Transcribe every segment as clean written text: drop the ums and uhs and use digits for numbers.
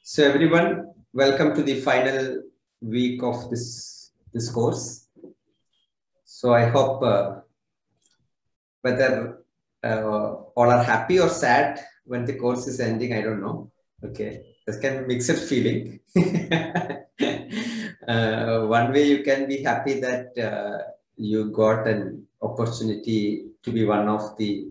So everyone, welcome to the final week of this course. So I hope whether all are happy or sad when the course is ending, I don't know. Okay, this can be mixed feeling. One way you can be happy that you got an opportunity to be one of the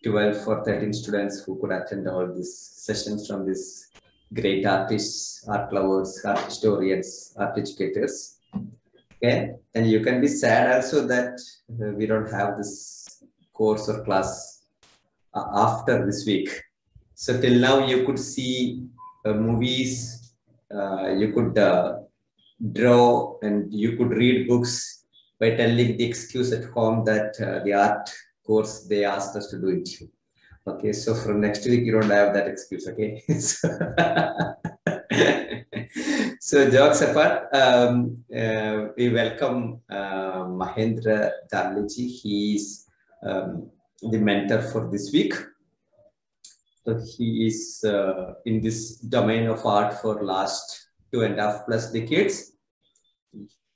12 or 13 students who could attend all these sessions from these great artists, art lovers, art historians, art educators. Okay, and you can be sad also that we don't have this course or class after this week. So till now you could see movies, you could draw, and you could read books by telling the excuse at home that the art course they asked us to do it. Okay, so from next week you don't have that excuse. Okay, so jokes apart, we welcome Mahendra Damle. He is the mentor for this week. So he is in this domain of art for last 2.5+ decades.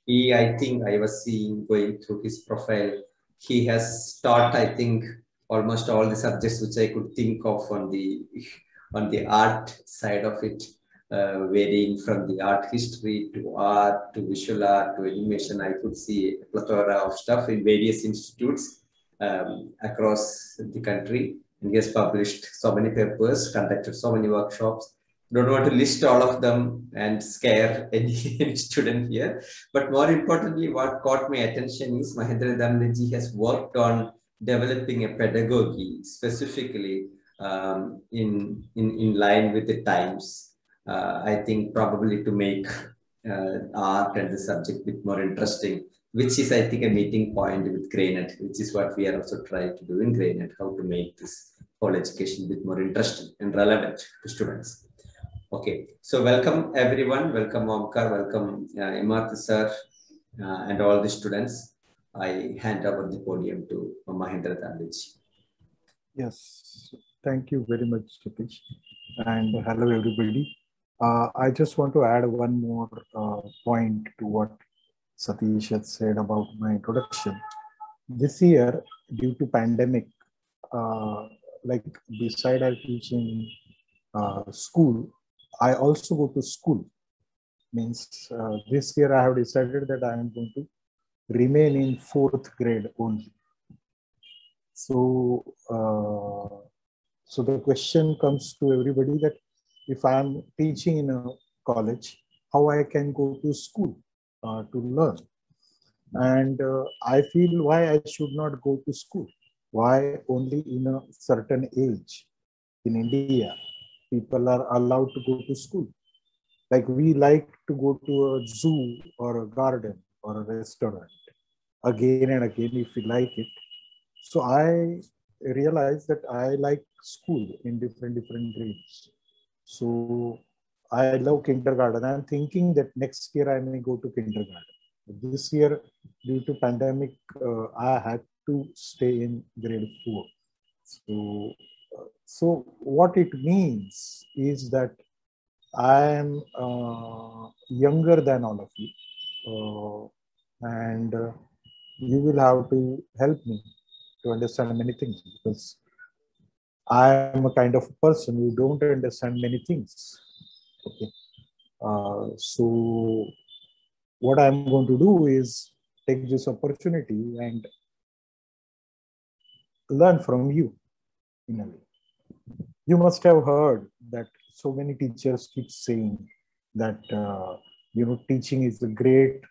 I think I was seeing going through his profile, he has taught, I think, almost all the subjects which I could think of on the art side of it, varying from the art history to art to visual art to animation. I could see a plethora of stuff in various institutes across the country. And he has published so many papers, conducted so many workshops. Don't want to list all of them and scare any student here. But more importantly, what caught my attention is Mahendra Damle ji has worked on developing a pedagogy specifically in line with the times. I think probably to make art and the subject a bit more interesting, which is, I think, a meeting point with GrainEd, which is what we are also trying to do in GrainEd, how to make this whole education a bit more interesting and relevant to students. Okay, so welcome everyone, welcome Omkar, welcome Imarth sir, and all the students. I hand over the podium to Mahendra Damle. Yes, thank you very much, Satish, and hello everybody. I just want to add one more point to what Satish had said about my introduction. This year, due to pandemic, like beside I teach in school, I also go to school. Means this year I have decided that I am going to remain in 4th grade only. So, so the question comes to everybody that if I am teaching in a college, how I can go to school to learn. And I feel why I should not go to school. Why only in a certain age in India, people are allowed to go to school. Like we like to go to a zoo or a garden or a restaurant again and again if we like it. So I realized that I like school in different grades. So I love kindergarten. I'm thinking that next year I may go to kindergarten. This year, due to pandemic, I had to stay in grade 4. So what it means is that I am younger than all of you, and you will have to help me to understand many things, because I am a kind of person who don't understand many things. Okay, so what I'm going to do is take this opportunity and learn from you in a way. You must have heard that so many teachers keep saying that teaching is a great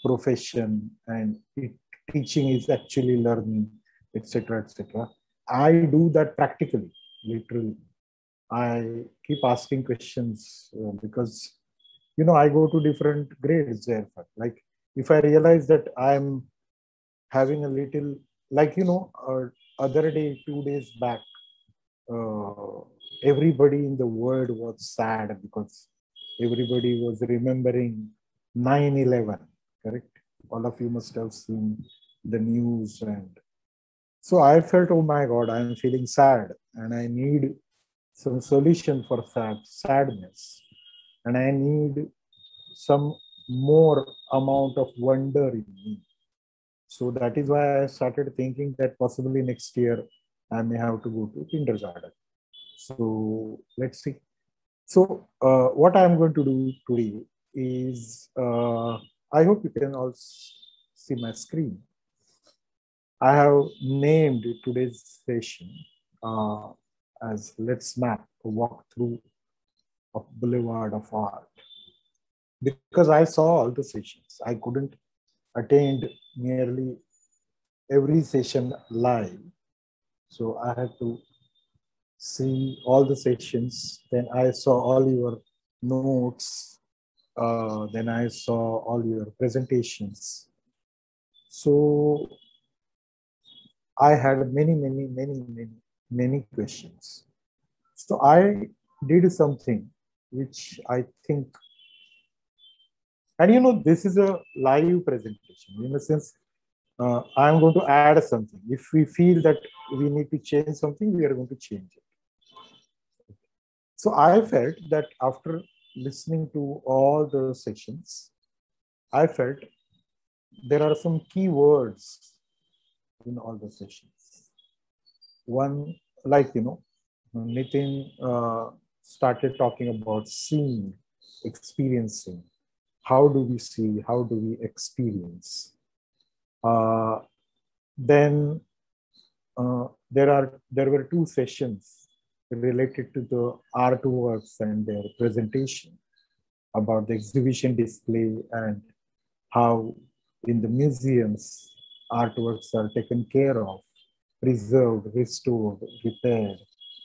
profession and teaching is actually learning, etc., etc. I do that practically, literally. I keep asking questions because I go to different grades there. Like if I realize that I'm having a little, like other day, 2 days back, everybody in the world was sad because everybody was remembering 9/11, correct? All of you must have seen the news. And so I felt, oh my God, I'm feeling sad and I need some solution for sadness, and I need some more amount of wonder in me. So that is why I started thinking that possibly next year I may have to go to kindergarten. So let's see. So what I'm going to do today is, I hope you can all see my screen. I have named today's session as Let's Map a Walkthrough of Boulevard of Art. Because I saw all the sessions. I couldn't attend nearly every session live. So I had to see all the sessions. Then I saw all your notes. Then I saw all your presentations. So I had many questions. So I did something which I think, and you know, this is a live presentation in a sense. I'm going to add something. If we feel that we need to change something, we are going to change it. So I felt that after listening to all the sessions, I felt there are some key words in all the sessions. One, like, you know, Nitin started talking about seeing, experiencing. How do we see? How do we experience? Then there were two sessions related to the artworks and their presentation about the exhibition display and how in the museums artworks are taken care of, preserved, restored, repaired,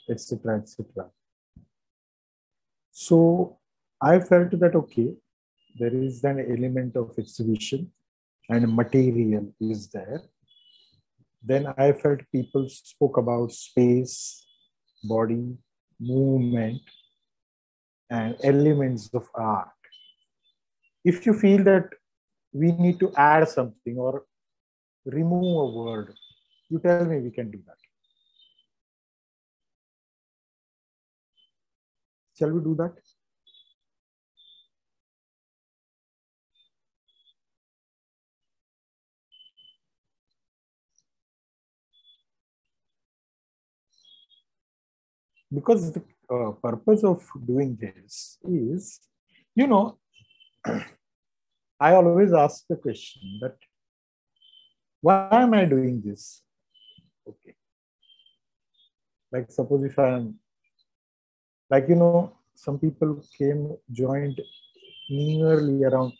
etc., etc. So I felt that, okay, there is an element of exhibition and material is there. Then I felt people spoke about space, body, movement, and elements of art. If you feel that we need to add something or remove a word, you tell me, we can do that. Shall we do that? Because the purpose of doing this is, you know, I always ask the question that, why am I doing this? Okay. Like suppose if I'm, like, you know, some people joined nearly around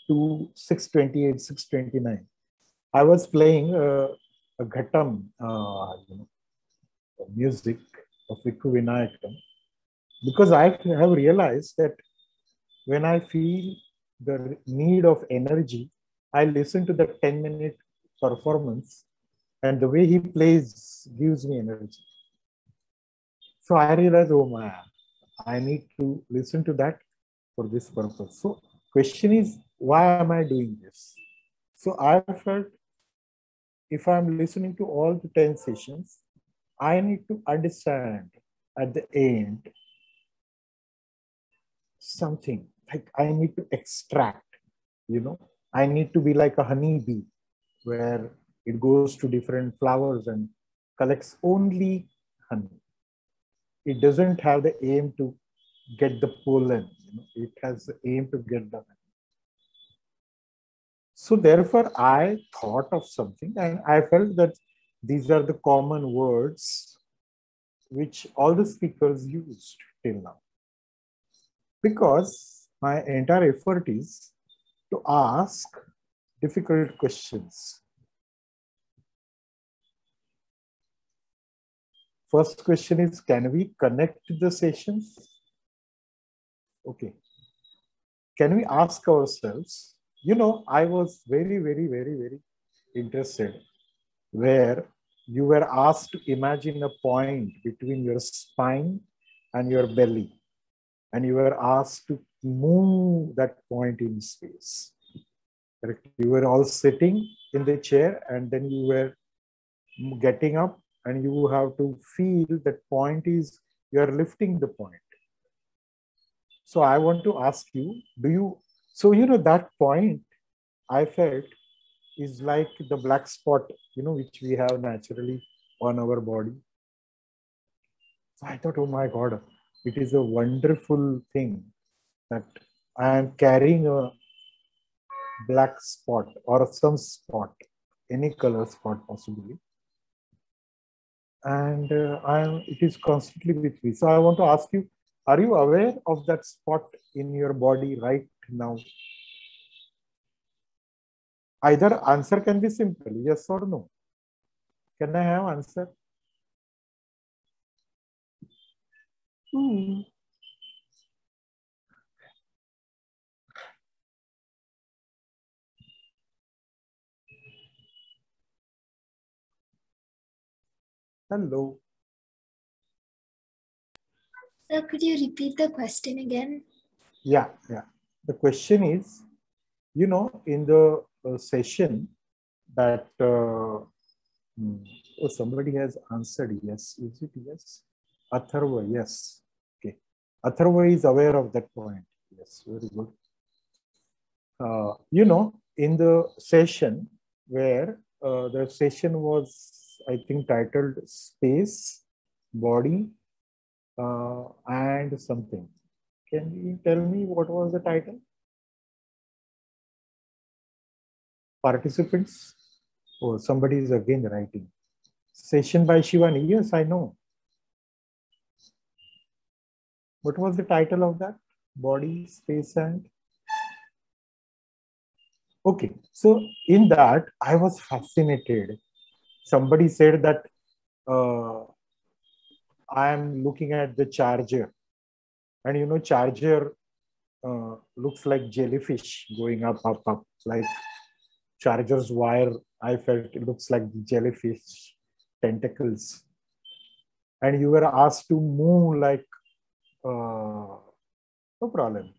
6:28, 6:29. I was playing a Ghatam, you know, music of Vikku Vinayakam, because I have realized that when I feel the need of energy, I listen to the 10-minute performance, and the way he plays gives me energy. So I realized, oh man, I need to listen to that for this purpose. So question is, why am I doing this? So I felt if I'm listening to all the 10 sessions, I need to understand at the end something, like I need to extract, you know, I need to be like a honeybee where it goes to different flowers and collects only honey. It doesn't have the aim to get the pollen, you know, it has the aim to get the honey. So therefore, I thought of something and I felt that these are the common words which all the speakers used till now. Because my entire effort is to ask difficult questions. First question is, can we connect the sessions? Okay. Can we ask ourselves, you know, I was very interested where you were asked to imagine a point between your spine and your belly. And you were asked to move that point in space. Correct? You were all sitting in the chair and then you were getting up and you have to feel that point is you are lifting the point. So I want to ask you, so that point I felt is like the black spot, which we have naturally on our body. So I thought, oh my God, it is a wonderful thing that I am carrying a black spot or some spot, any color spot possibly. And it is constantly with me. So I want to ask you, are you aware of that spot in your body right now? Either answer can be simple, yes or no. Can I have answer? Hello. Sir, could you repeat the question again? Yeah. The question is, in the session that somebody has answered yes. Is it yes? Atharva, yes. Okay. Atharva is aware of that point. Yes, very good. In the session where the session was, I think, titled Space, Body, and something. Can you tell me what was the title? Participants? Oh, somebody is again writing. Session by Shivani. Yes, I know. What was the title of that? Body, space, and... Okay, so in that, I was fascinated. Somebody said that I am looking at the charger. And charger looks like jellyfish going up, like charger's wire. I felt it looks like jellyfish tentacles. And you were asked to move like, no problem.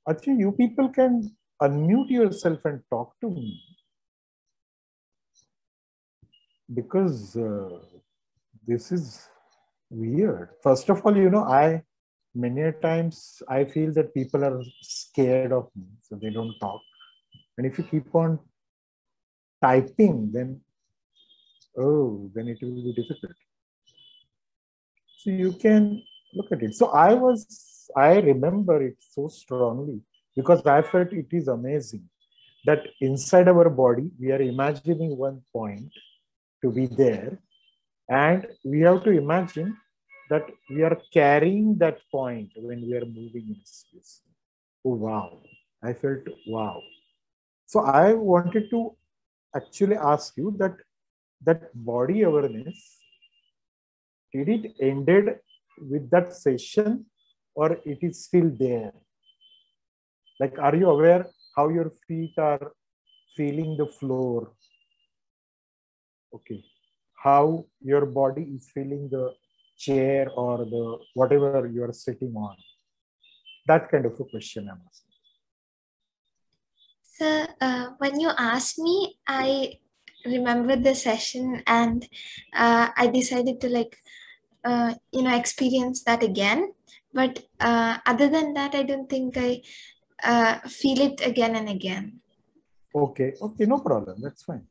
Actually, you people can unmute yourself and talk to me. Because this is weird. First of all, many times I feel that people are scared of me, so they don't talk. And if you keep on typing, then it will be difficult. So you can look at it. So I remember it so strongly because I felt it is amazing that inside our body, we are imagining one point to be there. And we have to imagine that we are carrying that point when we are moving in space. Oh, wow. I felt, wow. So I wanted to actually ask you that body awareness, did it ended with that session or it is still there? Like, are you aware how your feet are feeling the floor? Okay. How your body is feeling the chair or the whatever you are sitting on? That kind of a question I'm asking. Sir, when you asked me, I remembered the session and I decided to experience that again. But other than that, I don't think I feel it again and again. Okay, no problem. That's fine.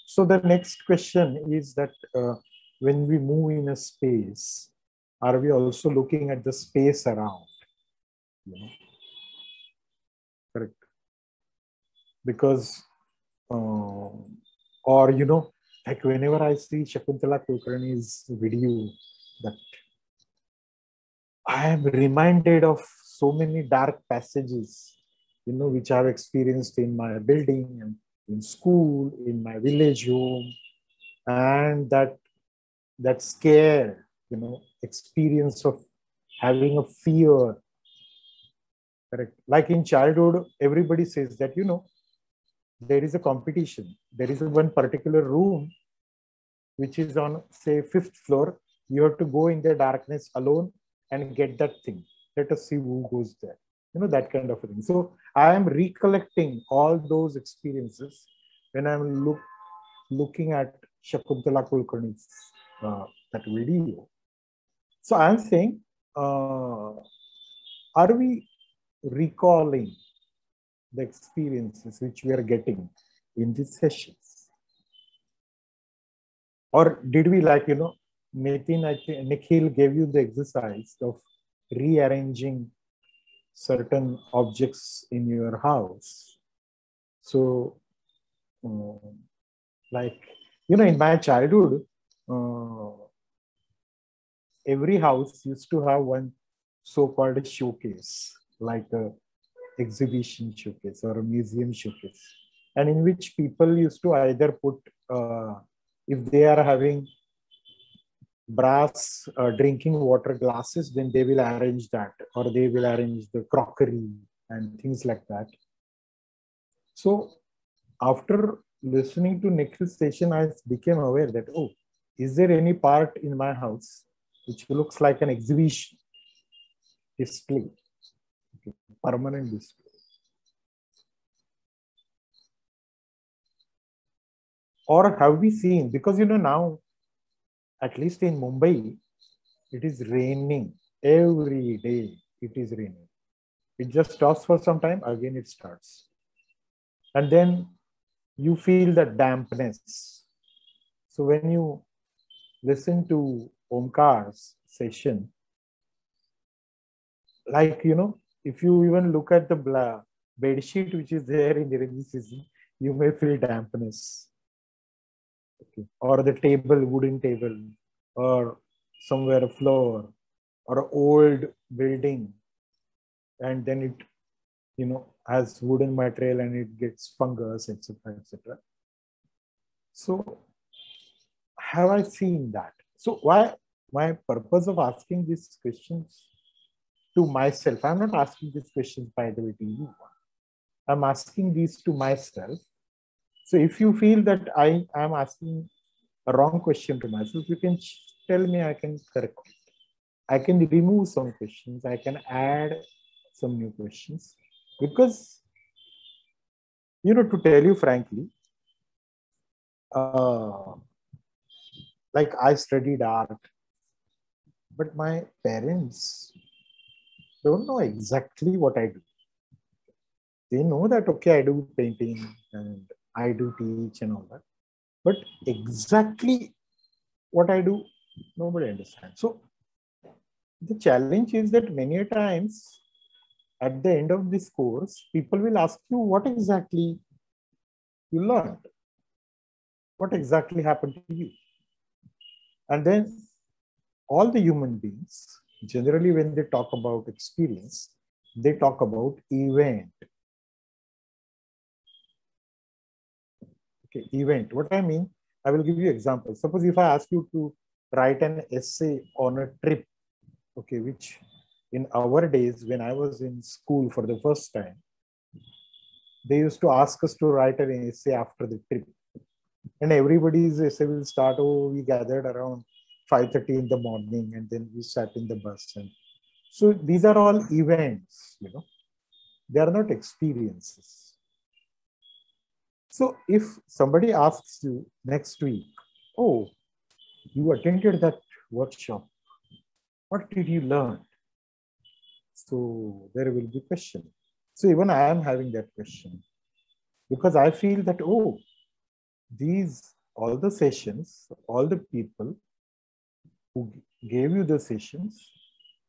So the next question is that when we move in a space, are we also looking at the space around? Correct. Because, like whenever I see Shakuntala Kulkarni's video, that I am reminded of so many dark passages, which I've experienced in my building and in school, in my village home, and that scare, experience of having a fear. Correct. Like in childhood, everybody says that, there is a competition. There is one particular room, which is on, say, 5th floor. You have to go in the darkness alone and get that thing. Let us see who goes there. That kind of a thing. So I am recollecting all those experiences when I'm looking at Shakuntala Kulkarni's that video. So I'm saying, are we recalling the experiences which we are getting in these sessions? Or did we, like, Nitin, I think Nikhil gave you the exercise of rearranging certain objects in your house. So, like, in my childhood, every house used to have one so-called showcase, like a exhibition showcase or a museum showcase, and in which people used to either put, if they are having brass drinking water glasses, then they will arrange that, or they will arrange the crockery and things like that. So after listening to Nikhil's session, I became aware that, oh, is there any part in my house which looks like an exhibition display, okay, permanent display? Or have we seen, because now, at least in Mumbai, it is raining every day. It is raining. It just stops for some time, again it starts. And then you feel the dampness. So when you listen to Omkar's session, like, if you even look at the bed sheet which is there in the rainy season, you may feel dampness. Okay. Or the table, wooden table, or somewhere a floor, or an old building, and then it, has wooden material and it gets fungus, etc., etc. So have I seen that? So why my purpose of asking these questions to myself? I'm not asking these questions, by the way, to you. I'm asking these to myself. So if you feel that I am asking a wrong question to myself, you can tell me, I can correct it. I can remove some questions. I can add some new questions. Because, to tell you frankly, like, I studied art, but my parents don't know exactly what I do. They know that, okay, I do painting and I do teach and all that. But exactly what I do, nobody understands. So the challenge is that many times at the end of this course, people will ask you what exactly you learned, what exactly happened to you. And then all the human beings, generally when they talk about experience, they talk about event. Okay, event. What I mean, I will give you examples. Suppose if I ask you to write an essay on a trip, okay, which in our days, when I was in school for the first time, they used to ask us to write an essay after the trip. And everybody's essay will start, oh, we gathered around 5:30 in the morning and then we sat in the bus. And so these are all events, they are not experiences. So if somebody asks you next week, oh, you attended that workshop, what did you learn? So there will be a question. So even I am having that question, because I feel that, oh, all the sessions, all the people who gave you the sessions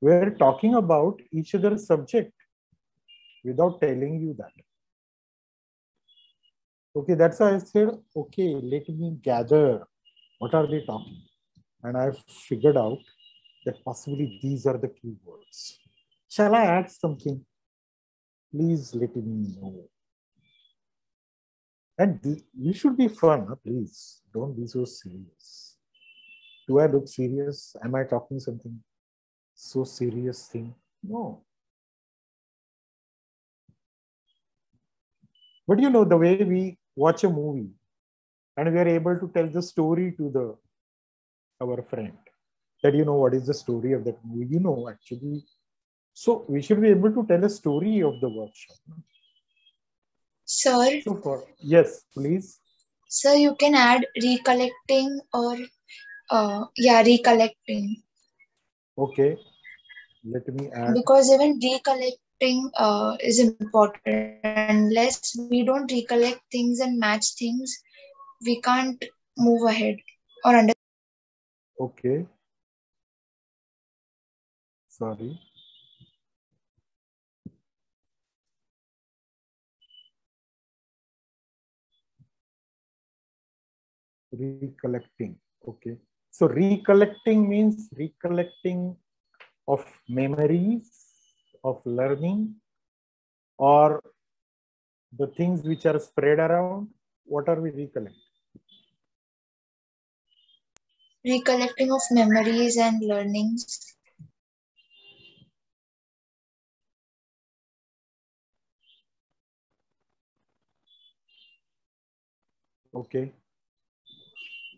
were talking about each other's subject without telling you that. Okay, that's why I said, okay, let me gather what are they talking. And I figured out that possibly these are the keywords. Shall I add something? Please let me know. And you should be fun, please. Don't be so serious. Do I look serious? Am I talking something so serious thing? No. But the way we watch a movie and we are able to tell the story to our friend, that what is the story of that movie, actually. So we should be able to tell a story of the workshop. Sir? So yes, please. Sir, you can add recollecting or Yeah, recollecting. Okay, let me add. Because even recollecting is important. Unless we don't recollect things and match things, we can't move ahead or understand. Okay, sorry. Recollecting. Okay. So recollecting means recollecting of memories of learning or the things which are spread around. What are we recollecting? Recollecting of memories and learnings. Okay.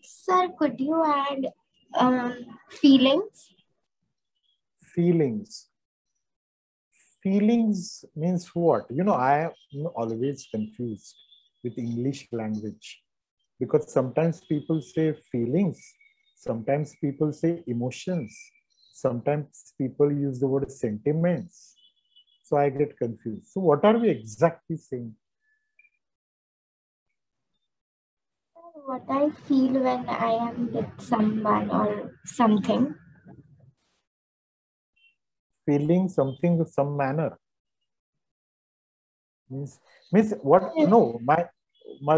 Sir, could you add feelings? Feelings. Feelings means what? You know, I am always confused with English language because sometimes people say feelings, sometimes people say emotions, sometimes people use the word sentiments. So I get confused. So what are we exactly saying? What I feel when I am with someone or something. Feeling something with some manner. Means what? No,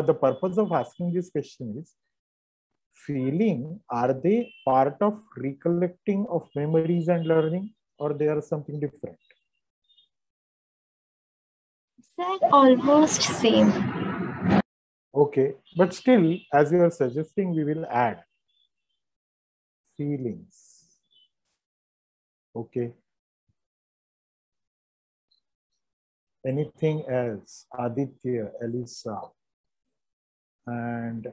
the purpose of asking this question is, feeling, are they part of recollecting of memories and learning, or they are something different? Sir, almost same. Okay, but still, as you are suggesting, we will add feelings. Okay. Anything else? Aditya, Elisa, and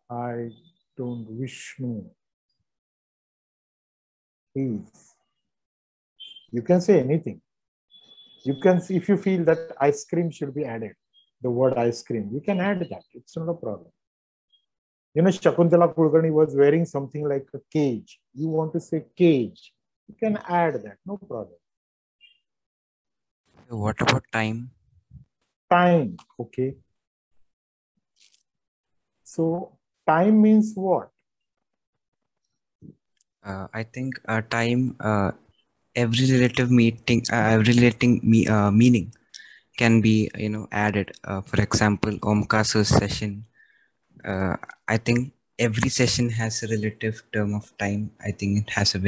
I don't Vishnu. Please. You can say anything. You can see if you feel that ice cream should be added, the word ice cream, you can add that. It's not a problem. You know, Shakuntala Kulkarni was wearing something like a cage. You want to say cage, you can add that, no problem. What about time? Time, okay. So time means what? I think time, every relative meaning can be, added. For example, Omkar's session. I think every session has a relative term of time. I think it has I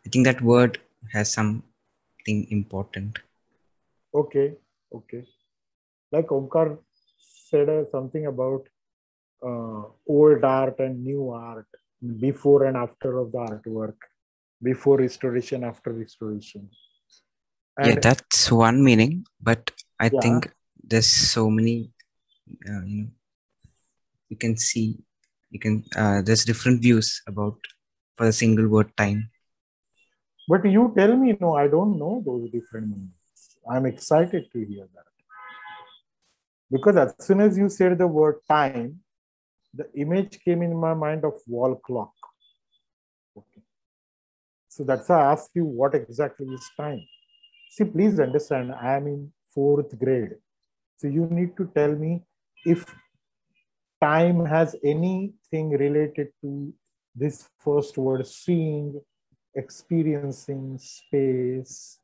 think that word has something important. Okay, okay. Like Omkar said something about old art and new art, before and after of the artwork, before restoration, after restoration. And Yeah, that's one meaning, but I yeah, think there's so many, you can see, there's different views about for a single word time. but you tell me, no, I don't know those different meanings. I'm excited to hear that. Because as soon as you said the word time, the image came in my mind of wall clock. Okay. So that's why I asked you what exactly is time. See, please understand, I am in 4th grade. So you need to tell me if time has anything related to this first word, seeing, experiencing, space,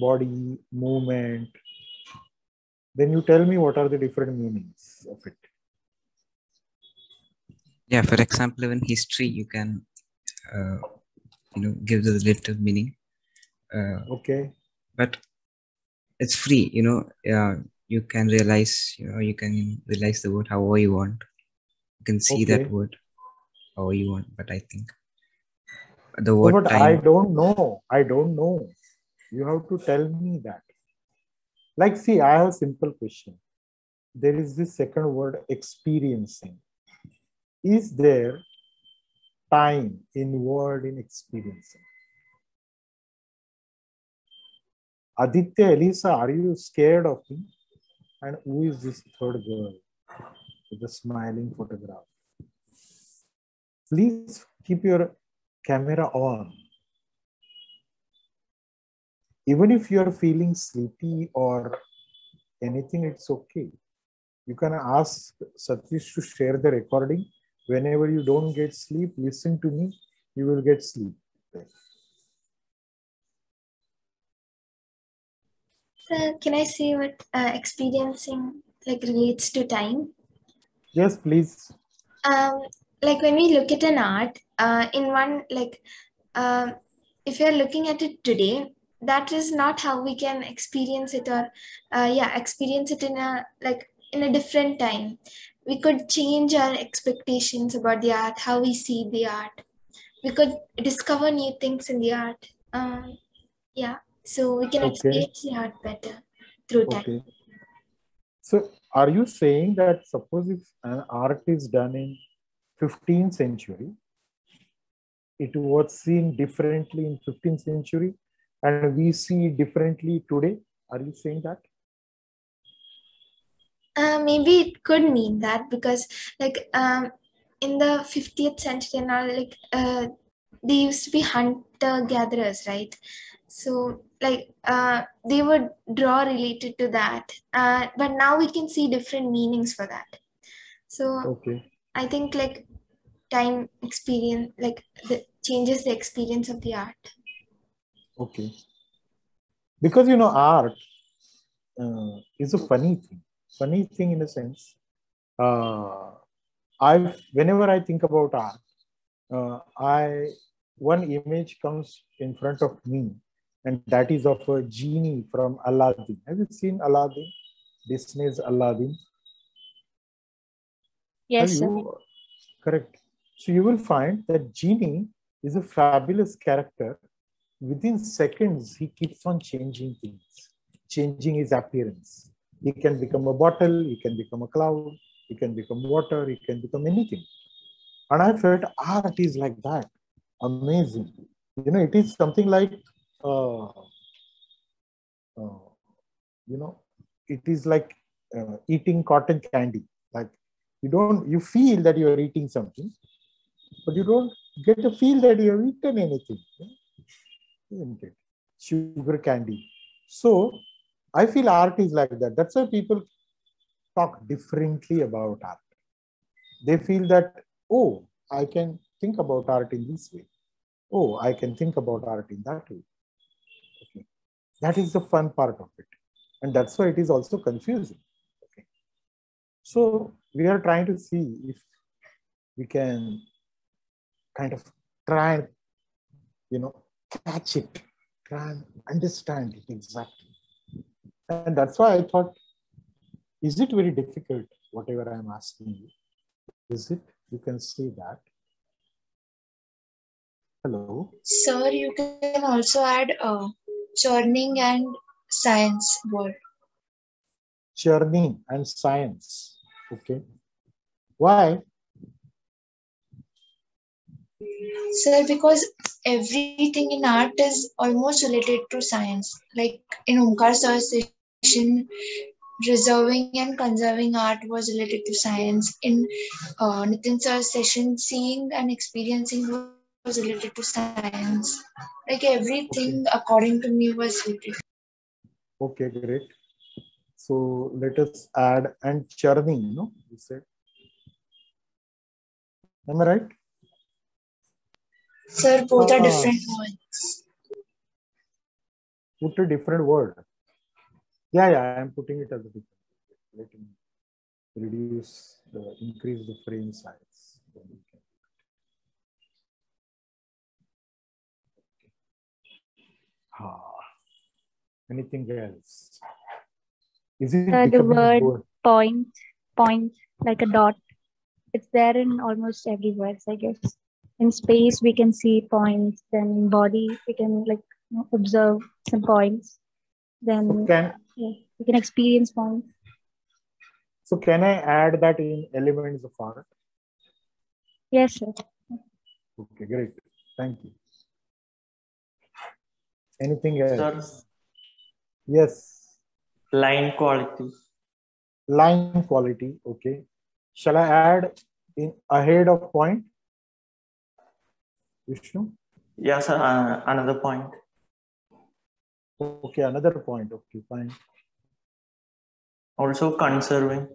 body, movement. Then you tell me what are the different meanings of it. Yeah, for example, in history, you can, give the relative meaning. Okay. But it's free, you can realize, you can realize the word however you want. You can see that word however you want. But I think the word but time. I don't know. You have to tell me that. Like, see, I have a simple question. There is this second word, experiencing. Is there time involved in experiencing? Aditya, Elisa, are you scared of me? And who is this third girl with the smiling photograph? Please keep your camera on. Even if you're feeling sleepy or anything, it's okay. You can ask Satish to share the recording. Whenever you don't get sleep, listen to me, you will get sleep. So can I say what experiencing like relates to time? Yes, please. Like when we look at an art, in one like if you're looking at it today, that is not how we can experience it, or experience it in a different time. We could change our expectations about the art, how we see the art. We could discover new things in the art. So we can experience the art better through time. Okay. So are you saying that suppose if an art is done in 15th century, it was seen differently in 15th century and we see it differently today? Are you saying that? Maybe it could mean that, because in the 50th century and all, they used to be hunter-gatherers, right? So they would draw related to that. But now we can see different meanings for that. So I think time experience changes the experience of the art. Okay. Because art is a funny thing in a sense. Whenever I think about art, one image comes in front of me, and that is of a genie from Aladdin. Have you seen Aladdin? Disney's Aladdin. Yes, sir. Correct. So you will find that genie is a fabulous character. Within seconds, he keeps on changing things, changing his appearance. He can become a bottle, he can become a cloud, he can become water, he can become anything. And I felt art is like that. Amazing. It is something like, it is like eating cotton candy. Like you feel that you are eating something, but you don't get to feel that you have eaten anything. Isn't it? Sugar candy. So I feel art is like that. That's why people talk differently about art. They feel that, oh, I can think about art in this way. Oh, I can think about art in that way. Okay. That is the fun part of it. And that's why it is also confusing. Okay. So we are trying to see if we can kind of try and, catch it, try and understand it exactly. And that's why I thought, is it very difficult, whatever I'm asking you? Is it? You can see that. Hello? Sir, you can also add churning and science word. Churning and science. Okay. Why? Sir, because everything in art is almost related to science. Like in Omkar sir's session, preserving and conserving art was related to science. In Nitin sir's session, seeing and experiencing was related to science. Like everything, according to me, was related. Okay, great. So let us add and churning, you said. Am I right? Sir, both are different words. Put a different word. Yeah, I am putting it as a different word. Let me increase the frame size. Anything else? Is it the word point, like a dot. It's there in almost every word, I guess. In space, we can see points. Then in body, we can observe some points. Then we can experience points. So can I add that in elements of art? Yes, sir. Okay, great. Thank you. Anything else? Sir, yes. Line quality. Line quality. Okay. Shall I add in ahead of point? Vishnu? Yes, sir. Another point. Okay, another point. Okay, fine. Also conserving.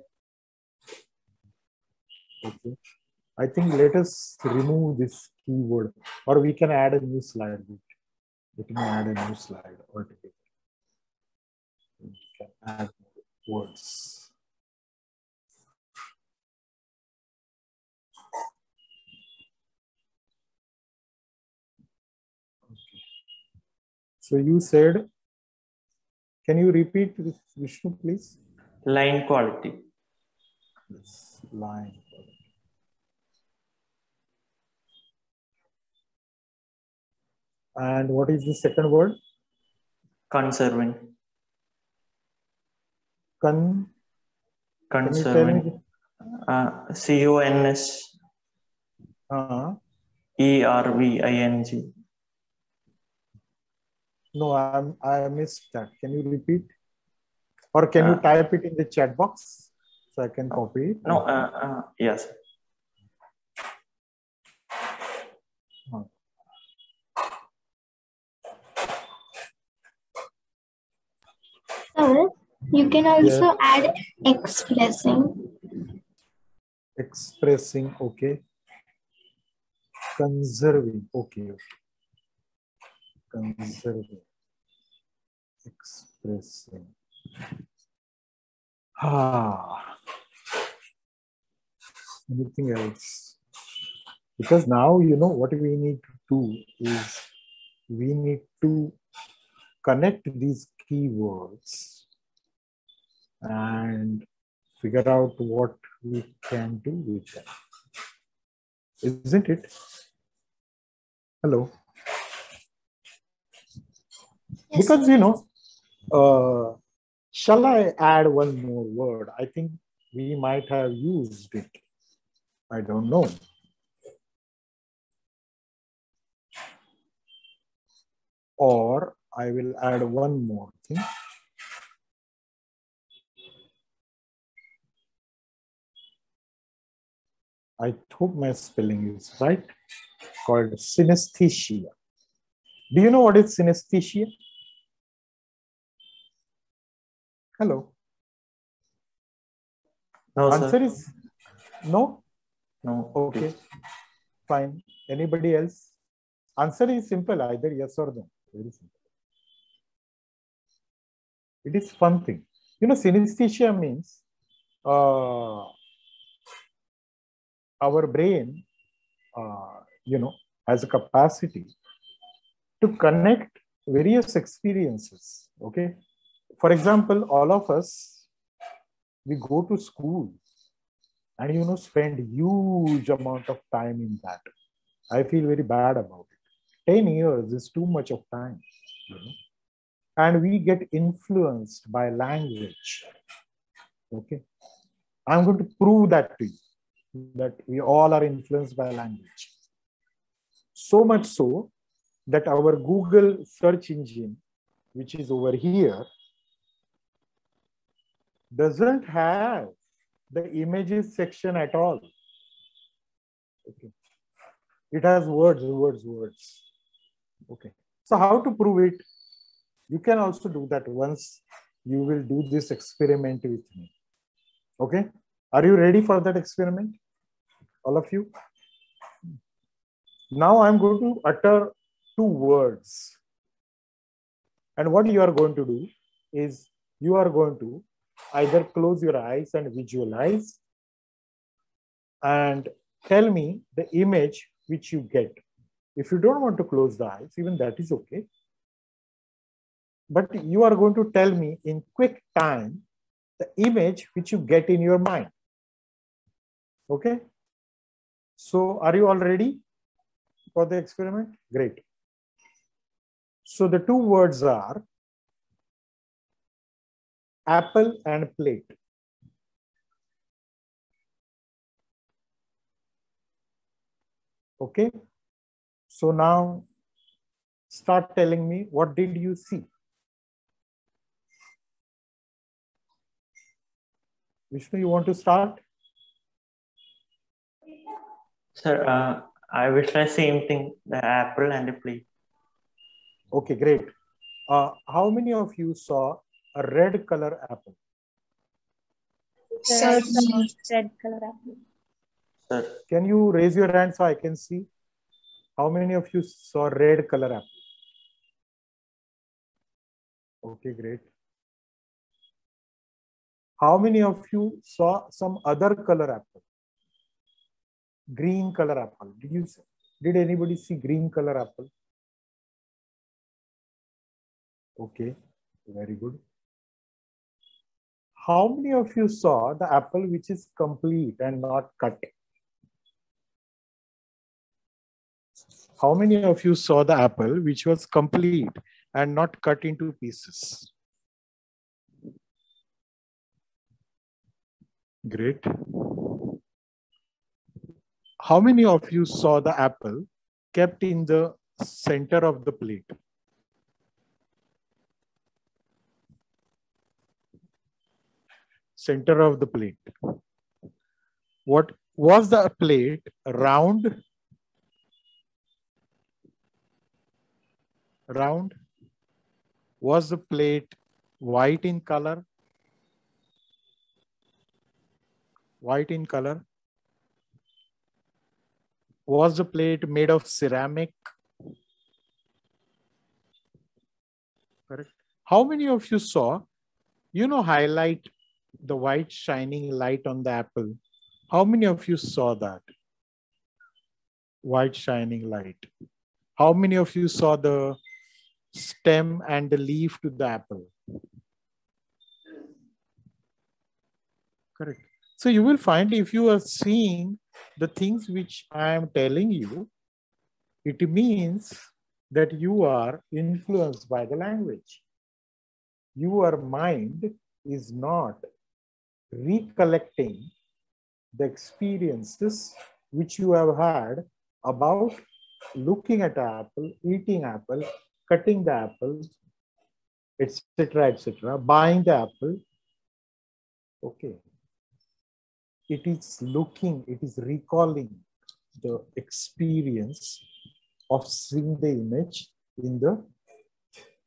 Okay. I think let us remove this keyword, or we can add a new slide. Let me add a new slide altogether. We can add more words. Okay. So you said, can you repeat this, Vishnu, please? Line quality. Yes, line quality. And what is the second word? Conserving. Can you tell Conserving. me? CONS. ERVING. No, I missed that. Can you repeat? Or can you type it in the chat box so I can copy it? No, yes. So you can also add expressing. Expressing, okay. Conserving, okay. Conserving. Expressing. Anything else? Because now, you know, what we need to do is we need to connect these keywords and figure out what we can do with them. Isn't it? Hello? Yes. Because, you know, shall I add one more word? I think we might have used it. I don't know. Or I will add one more thing. I hope my spelling is right. Called synesthesia. Do you know what is synesthesia? Hello. No, Answer sir. is no. No. Okay. Fine. Anybody else? Answer is simple, either yes or no. Very simple. It is fun thing. You know, synesthesia means our brain, you know, has a capacity to connect various experiences. Okay. For example, all of us, we go to school and, you know, spend huge amount of time in that. I feel very bad about it. 10 years is too much of time, you know? And we get influenced by language. Okay. I'm going to prove that to you, that we all are influenced by language. So much so that our Google search engine, which is over here, doesn't have the images section at all. Okay. It has words. Okay. So how to prove it? You can also do that once you will do this experiment with me. Okay. Are you ready for that experiment? All of you? Now I'm going to utter 2 words. And what you are going to do is you are going to either close your eyes and visualize and tell me the image which you get. If you don't want to close the eyes, even that is okay. But you are going to tell me in quick time the image which you get in your mind. Okay? So are you all ready for the experiment? Great. So the 2 words are apple and plate. Okay? So now start telling me, what did you see? Vishnu, you want to start? Sir, I visualize same thing, the apple and the plate. Okay, great. How many of you saw a red color apple? Sir, I Sir, saw me. red color apple. Sir, Can you raise your hand so I can see? How many of you saw red color apple? Okay, great. How many of you saw some other color apple? Green color apple. Did anybody see green color apple? Okay, very good. How many of you saw the apple which is complete and not cut? How many of you saw the apple which was complete and not cut into pieces? Great. How many of you saw the apple kept in the center of the plate? Center of the plate. What was the plate? Round? Round? Was the plate white in color? White in color? Was the plate made of ceramic? Correct. How many of you saw, highlight, the white shining light on the apple? How many of you saw that? White shining light. How many of you saw the stem and the leaf to the apple? Correct. So you will find if you are seeing the things which I am telling you, it means that you are influenced by the language. Your mind is not recollecting the experiences which you have had about looking at apple, eating apple, cutting the apple, etc., etc., buying the apple. Okay. It is looking, it is recalling the experience of seeing the image in the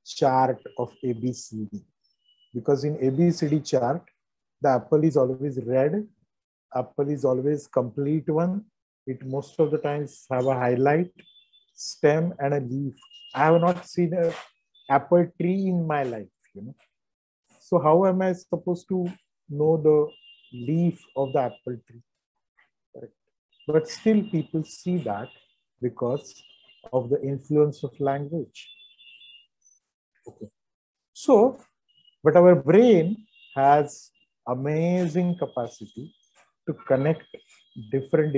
chart of ABCD. Because in ABCD chart, the apple is always red, apple is always complete one. It most of the times have a highlight, stem and a leaf. I have not seen an apple tree in my life, So how am I supposed to know the leaf of the apple tree? Correct. But still people see that because of the influence of language. Okay. So, but our brain has amazing capacity to connect different,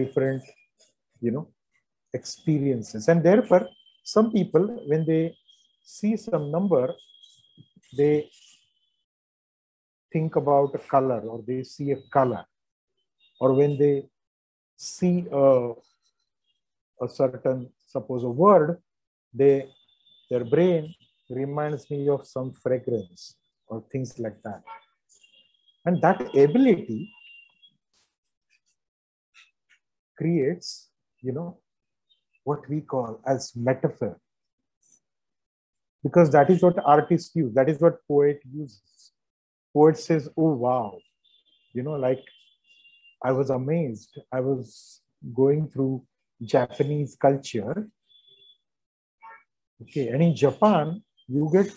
experiences. And therefore, some people, when they see some number, they think about a color, or they see a color, or when they see a certain, suppose a word, their brain reminds me of some fragrance or things like that. And that ability creates, what we call as metaphor. Because that is what artists use. That is what poet uses. Poet says, oh, wow. Like I was amazed. I was going through Japanese culture. Okay. And in Japan, you get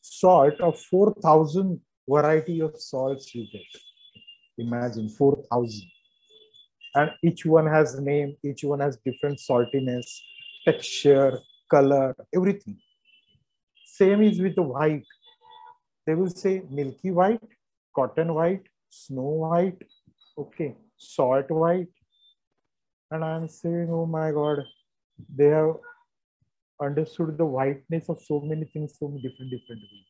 salt of 4,000 variety of salts you get. Imagine 4,000. And each one has a name, each one has different saltiness, texture, color, everything. Same is with the white. They will say milky white, cotton white, snow white, okay, salt white. And I'm saying, oh my God, they have understood the whiteness of so many things, so many different ways.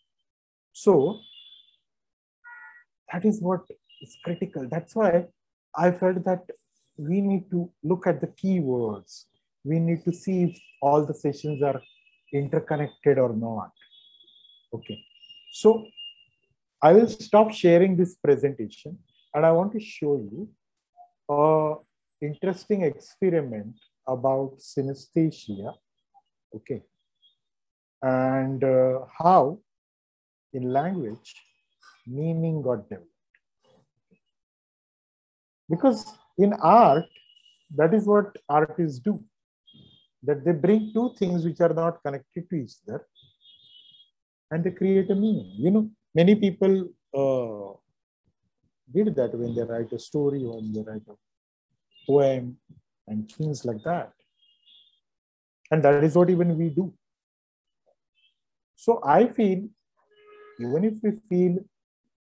So that is what is critical. That's why I felt that we need to look at the keywords. We need to see if all the sessions are interconnected or not. Okay. So I will stop sharing this presentation and I want to show you an interesting experiment about synesthesia, okay, and how in language meaning got developed. Because in art, that is what artists do, that they bring two things which are not connected to each other and they create a meaning. You know, many people did that when they write a story or when they write a poem and things like that. And that is what even we do. So I feel, even if we feel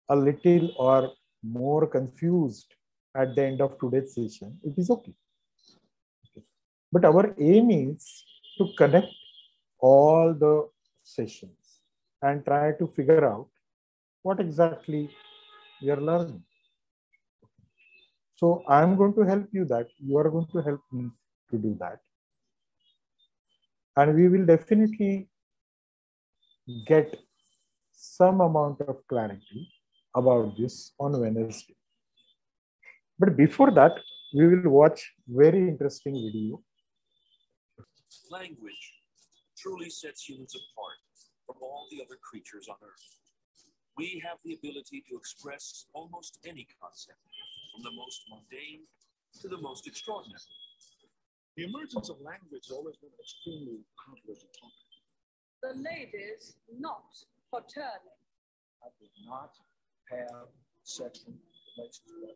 a little or more confused at the end of today's session, it is okay. But our aim is to connect all the sessions and try to figure out what exactly we are learning. So I'm going to help you that. You are going to help me to do that. And we will definitely get some amount of clarity about this on Wednesday. But before that, we will watch very interesting video. Language truly sets humans apart from all the other creatures on Earth. We have the ability to express almost any concept, from the most mundane to the most extraordinary. The emergence of language has always been an extremely controversial topic. The ladies not for turning. I did not have sexual relations with them.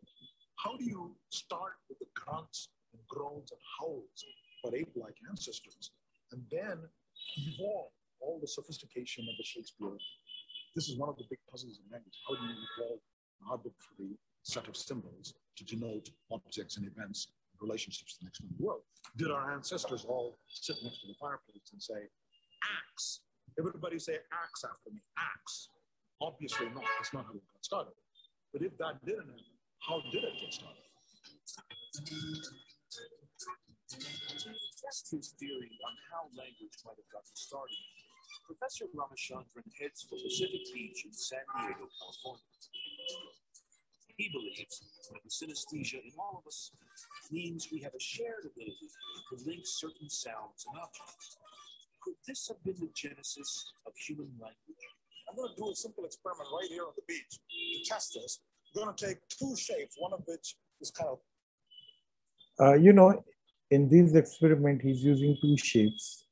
How do you start with the grunts and groans and howls of ape-like ancestors and then evolve all the sophistication of the Shakespeare? This is one of the big puzzles in language. How do you evolve an arbitrary set of symbols to denote objects and events and relationships to the external world? Did our ancestors all sit next to the fireplace and say, axe? Everybody say axe after me, axe. Obviously not. That's not how it got started. But if that didn't happen, how did it get started? Test his theory on how language might have gotten started. Professor Rachana heads for Pacific Beach in San Diego, California. He believes that the synesthesia in all of us means we have a shared ability to link certain sounds and objects. Could this have been the genesis of human language? I'm going to do a simple experiment right here on the beach to test this. I'm going to take two shapes, one of which is kind of... You know, in this experiment, he's using two shapes.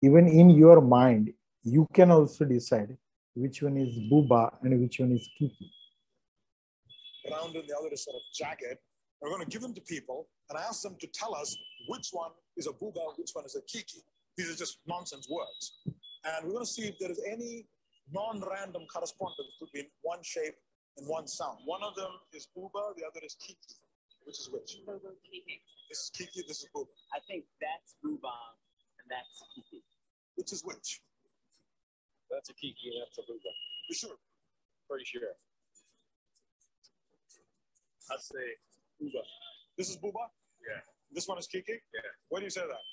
Even in your mind, you can also decide which one is Booba and which one is Kiki. Round and the other is sort of jagged. We're going to give them to people and ask them to tell us which one is a Booba, which one is a Kiki. These are just nonsense words. And we're going to see if there is any non-random correspondence between one shape and one sound. One of them is Booba, the other is Kiki. Which is which? Kiki. This is Kiki, this is Booba. I think that's Booba and that's Kiki. Which is which? That's a Kiki and that's a Booba. You sure? Pretty sure. I'd say Booba. This is Booba? Yeah. This one is Kiki? Yeah. Why do you say that?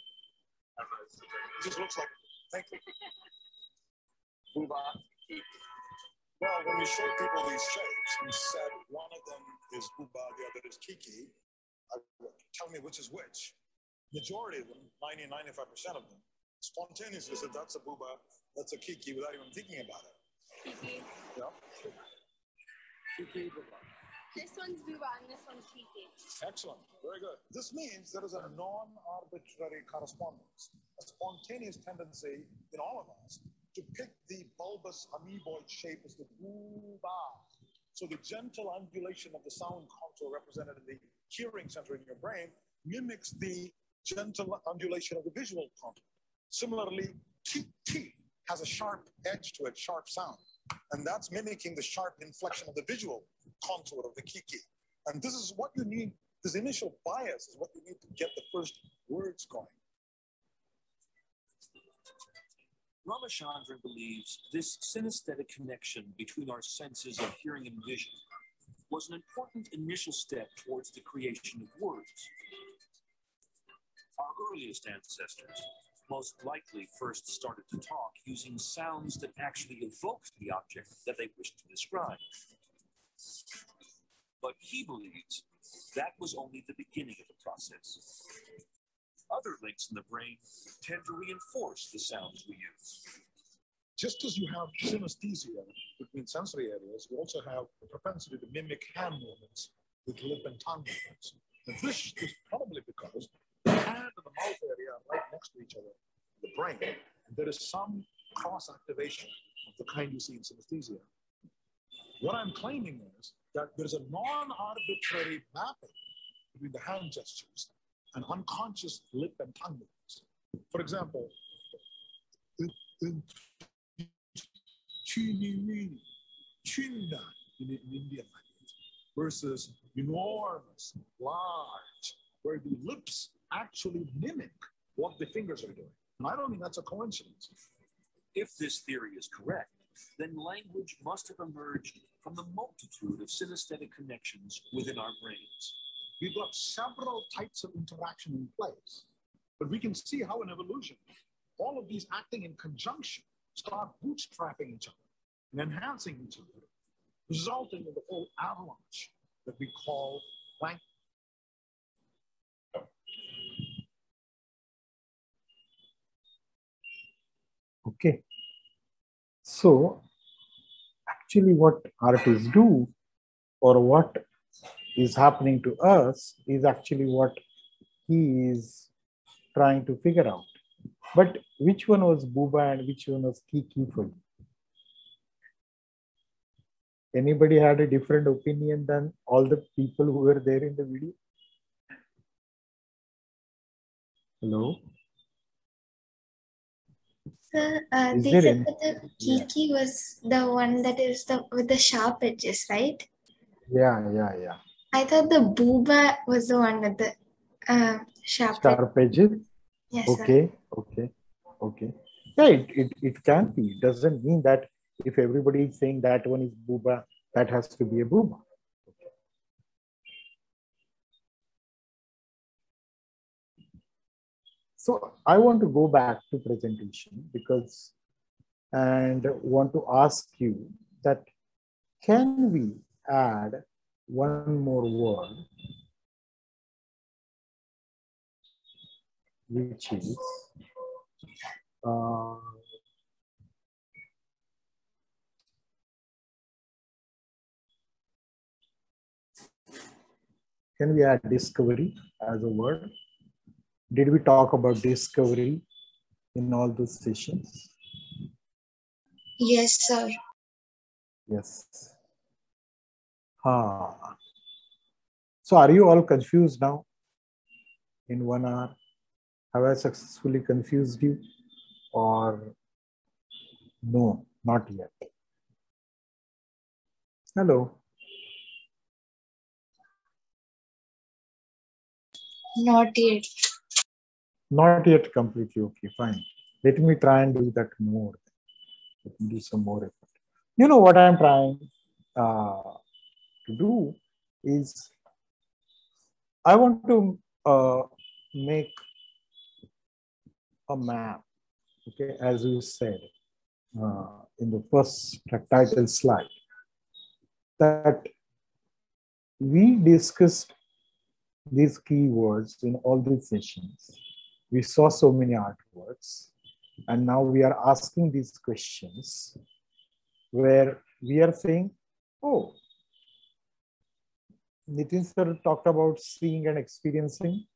It just looks like it. Thank you. Booba. Well, when we showed people these shapes and said one of them is Booba, the other is Kiki, tell me which is which. Majority of them, 90-95% of them, spontaneously said that's a Booba, that's a Kiki without even thinking about it. Kiki. Yeah. Kiki, Booba. This one's Booba and this one's Kiki. Excellent. Very good. This means there is a non-arbitrary correspondence, a spontaneous tendency in all of us to pick the bulbous amoeboid shape as the Booba. So the gentle undulation of the sound contour represented in the hearing center in your brain mimics the gentle undulation of the visual contour. Similarly, Kiki has a sharp edge to it, sharp sound. And that's mimicking the sharp inflection of the visual contour of the Kiki. And this is what you need. This initial bias is what you need to get the first words going. Ramachandran believes this synesthetic connection between our senses of hearing and vision was an important initial step towards the creation of words. Our earliest ancestors most likely first started to talk using sounds that actually evoked the object that they wished to describe. But he believes that was only the beginning of the process. Other links in the brain tend to reinforce the sounds we use. Just as you have synesthesia between sensory areas, you also have the propensity to mimic hand movements with lip and tongue movements. And this is probably because the hand and the mouth area are right next to each other in the brain. And there is some cross-activation of the kind you see in synesthesia. What I'm claiming is that there's a non-arbitrary mapping between the hand gestures and unconscious lip and tongue movements. For example, chinda in Indian language versus enormous, large, where the lips actually mimic what the fingers are doing. And I don't think that's a coincidence. If this theory is correct, then language must have emerged from the multitude of synesthetic connections within our brains. We've got several types of interaction in place, but we can see how in evolution, all of these acting in conjunction start bootstrapping each other and enhancing each other, resulting in the whole avalanche that we call language. Okay. So actually what artists do, or what is happening to us, is actually what he is trying to figure out. But which one was Booba and which one was Kiki for you? Anybody had a different opinion than all the people who were there in the video? Hello? So Is they there said any? that the Kiki was the one that is with the sharp edges, right? Yeah. I thought the Booba was the one with the sharp edges? Yes, okay, sir. okay. Yeah, it can be. It doesn't mean that if everybody is saying that one is Booba, that has to be a Booba. Okay. So I want to go back to presentation and want to ask you that, can we add one more word, which is can we add discovery as a word? Did we talk about discovery in all those sessions? Yes, sir. Yes. So are you all confused now? In 1 hour, have I successfully confused you, or no, not yet? Hello. Not yet. Not yet completely. Okay, fine. Let me try and do that more. Let me do some more effort. You know what I'm trying to do is, I want to make a map, okay, as you said in the first title slide, that we discussed these keywords in all these sessions. We saw so many artworks, and now we are asking these questions where we are saying, oh, Nitin sir talked about seeing and experiencing.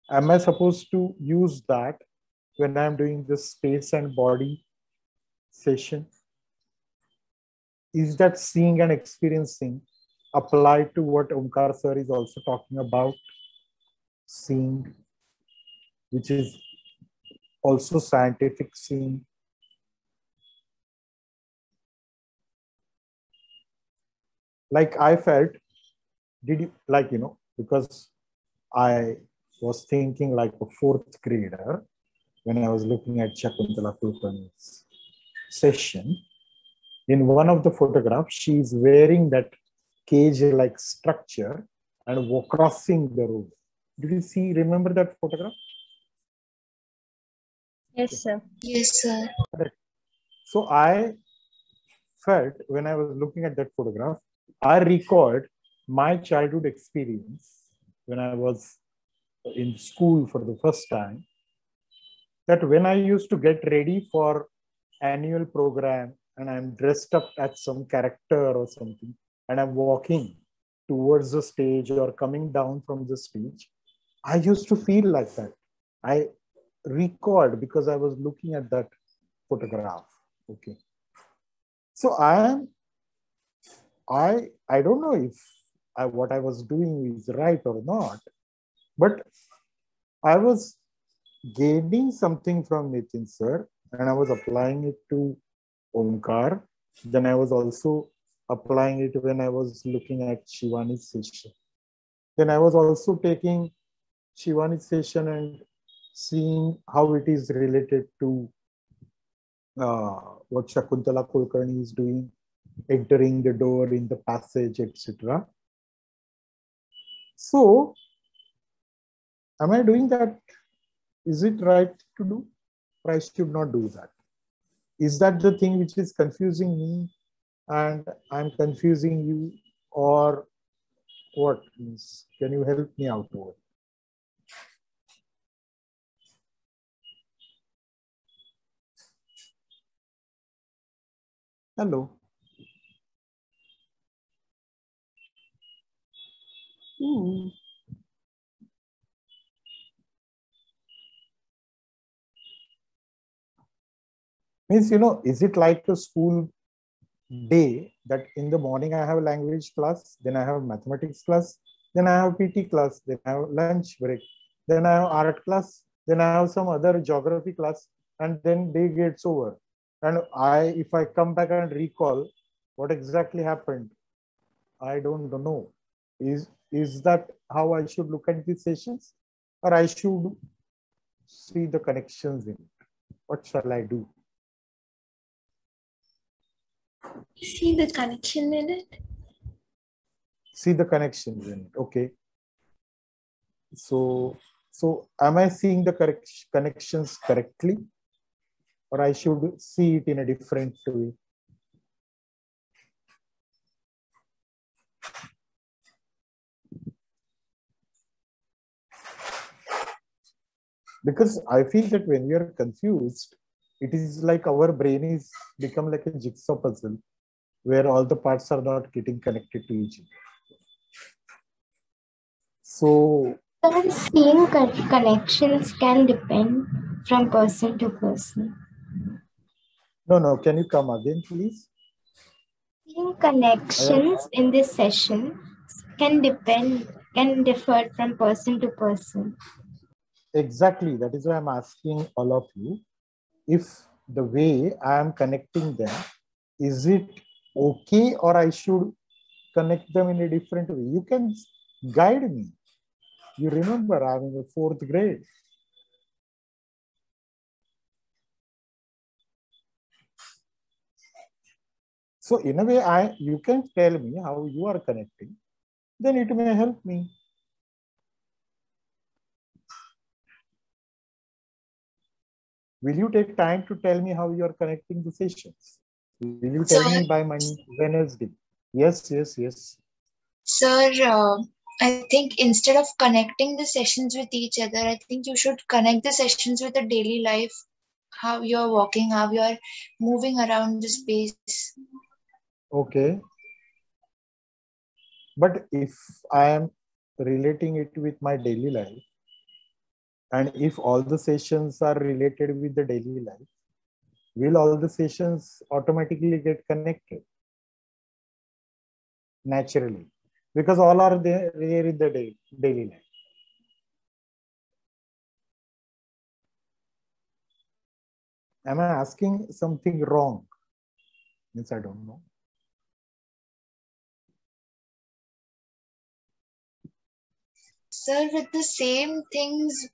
Am I supposed to use that when I'm doing this space and body session? Is that seeing and experiencing applied to what Omkar sir is also talking about? Seeing, which is also scientific seeing. Like I felt, because I was thinking like a 4th grader when I was looking at Shakuntala Kulkarni's session. In one of the photographs, she is wearing that cage-like structure and crossing the road. Did you remember that photograph? Yes, sir. Yes, sir. So I felt, when I was looking at that photograph, I recalled my childhood experience when I was in school for the first time, that when I used to get ready for annual program and I'm dressed up as some character or something, and I'm walking towards the stage or coming down from the stage, I used to feel like that. I recalled because I was looking at that photograph. Okay. So I don't know if what I was doing is right or not, but I was gaining something from Nitin sir, and I was applying it to Omkar. Then I was also applying it when I was looking at Shivani's session. Then I was also taking Shivani's session and seeing how it is related to what Shakuntala Kulkarni is doing, entering the door in the passage, etc. So, am I doing that? Is it right to do? Or I should not do that? Is that the thing which is confusing me and I'm confusing you, or what? Can you help me out over? Hello. Means, is it like a school day that in the morning I have language class, then I have mathematics class, then I have PT class, then I have lunch break, then I have art class, then I have some other geography class, and then day gets over. And if I come back and recall what exactly happened, I don't know. Is that how I should look at these sessions, or I should see the connections in it? What shall I do? See the connection in it. See the connections in it. Okay. So am I seeing the connections correctly, or I should see it in a different way? Because I feel that when we are confused, it is like our brain is become like a jigsaw puzzle where all the parts are not getting connected to each other. So seeing connections can depend from person to person. No, can you come again, please? Seeing connections in this session can differ from person to person. Exactly. That is why I'm asking all of you, if the way I am connecting them, is it okay, or I should connect them in a different way? You can guide me. You remember I'm in the 4th grade. So in a way, you can tell me how you are connecting, then it may help me. Will you take time to tell me how you are connecting the sessions? Will you tell me by Wednesday? Yes. Sir, I think instead of connecting the sessions with each other, I think you should connect the sessions with the daily life, how you're walking, how you're moving around the space. Okay. But if I am relating it with my daily life, and if all the sessions are related with the daily life, will all the sessions automatically get connected? Naturally, because all are there in the daily life. Am I asking something wrong? Means I don't know. Sir, with the same things,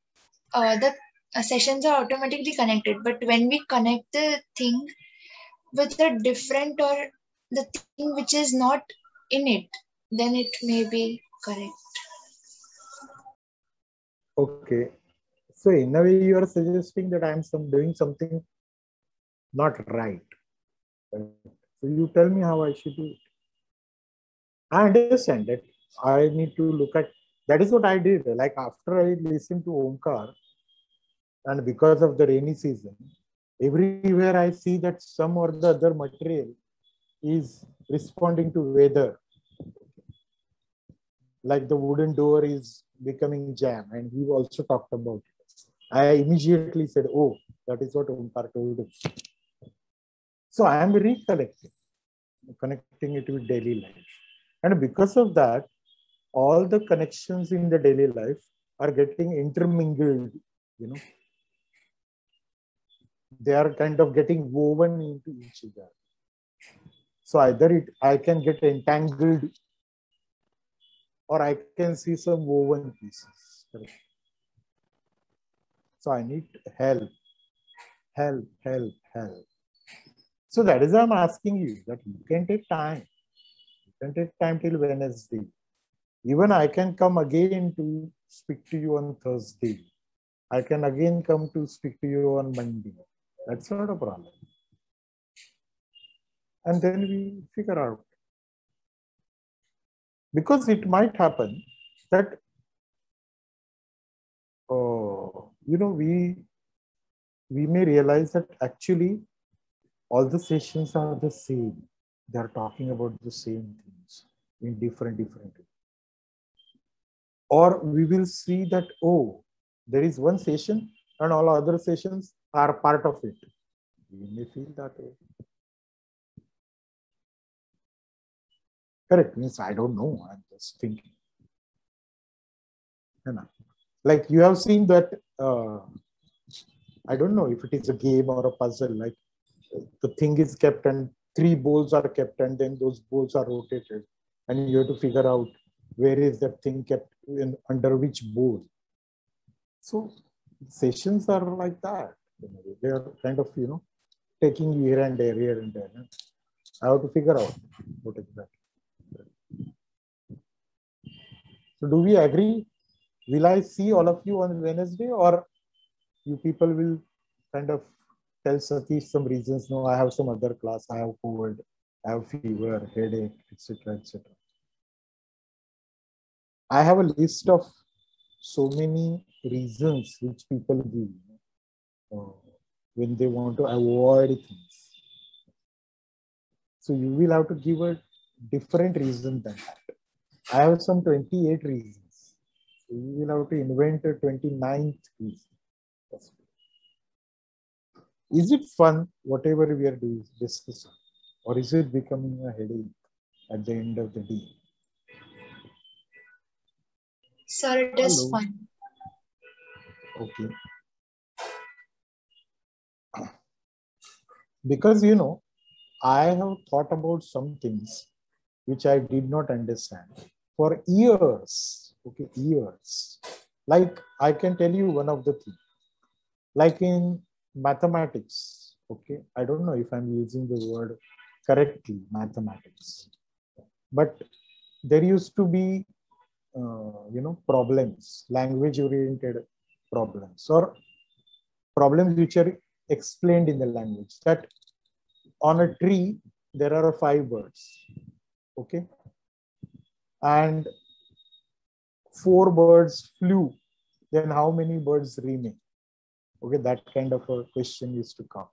the sessions are automatically connected. But when we connect the thing with a different or the thing which is not in it, then it may be correct. Okay. So in a way, you are suggesting that I am doing something not right. So you tell me how I should do it. I understand that I need to look at That is what I did. Like after I listened to Omkar, and because of the rainy season, everywhere I see that some or the other material is responding to weather. Like the wooden door is becoming jam, and he also talked about it. I immediately said, oh, that is what Omkar told us. So I am recollecting, connecting it with daily life. And because of that, all the connections in the daily life are getting intermingled, you know. They are kind of getting woven into each other. So either I can get entangled, or I can see some woven pieces. So I need help. So that is why I'm asking you that you can take time. You can take time till Wednesday. Even I can come again to speak to you on Thursday. I can again come to speak to you on Monday. That's not a problem. And then we figure out. Because it might happen that, you know, we may realize that actually all the sessions are the same. They are talking about the same things in different ways. Or we will see that, oh, there is one session and all other sessions are part of it. We may feel that way. Correct. Means I don't know. I'm just thinking. Like you have seen that, I don't know if it is a game or a puzzle, like the thing is kept and 3 balls are kept and then those balls are rotated and you have to figure out where is that thing kept in, under which ball. So sessions are like that. They are kind of, you know, taking here and there, here and there. I have to figure out what is that. So do we agree? Will I see all of you on Wednesday, or you people will kind of tell Satish some reasons? No, I have some other class. I have cold, I have fever, headache, etc., etc. I have a list of so many reasons which people give when they want to avoid things. So you will have to give a different reason than that. I have some 28 reasons. So you will have to invent a 29th reason. Is it fun, whatever we are doing, discussing, or is it becoming a headache at the end of the day? Sir, it is fun. Okay. Because, you know, I have thought about some things which I did not understand for years. Okay, years. Like I can tell you one of the things. Like in mathematics, okay, I don't know if I'm using the word correctly, mathematics, but there used to be, you know, problems, language-oriented problems, or problems which are explained in the language. That on a tree there are 5 birds, okay, and 4 birds flew. Then how many birds remain? Okay, that kind of a question used to come.